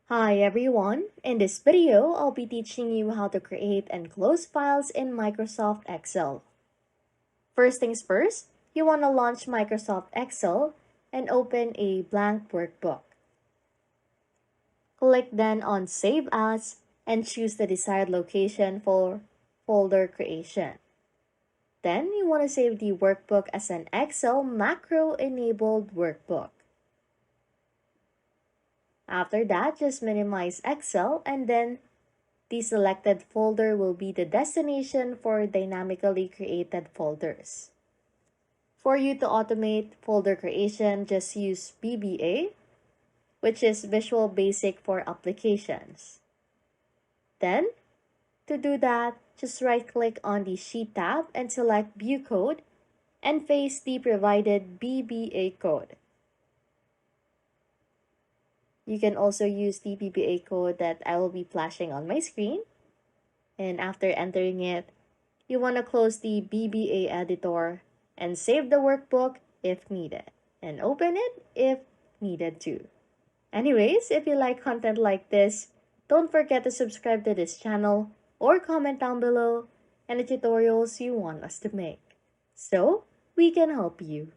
Hi everyone, in this video I'll be teaching you how to create and close files in Microsoft Excel. First things first, you want to launch Microsoft Excel and open a blank workbook. Click then on Save As and choose the desired location for folder creation. Then you want to save the workbook as an Excel macro-enabled workbook. After that, just minimize Excel and then the selected folder will be the destination for dynamically created folders. For you to automate folder creation, just use VBA, which is Visual Basic for Applications. Then, to do that, just right-click on the Sheet tab and select View Code and paste the provided VBA code. You can also use the VBA code that I will be flashing on my screen. And after entering it, you want to close the VBA editor and save the workbook if needed, and open it if needed too. Anyways, if you like content like this, don't forget to subscribe to this channel or comment down below any tutorials you want us to make, so we can help you.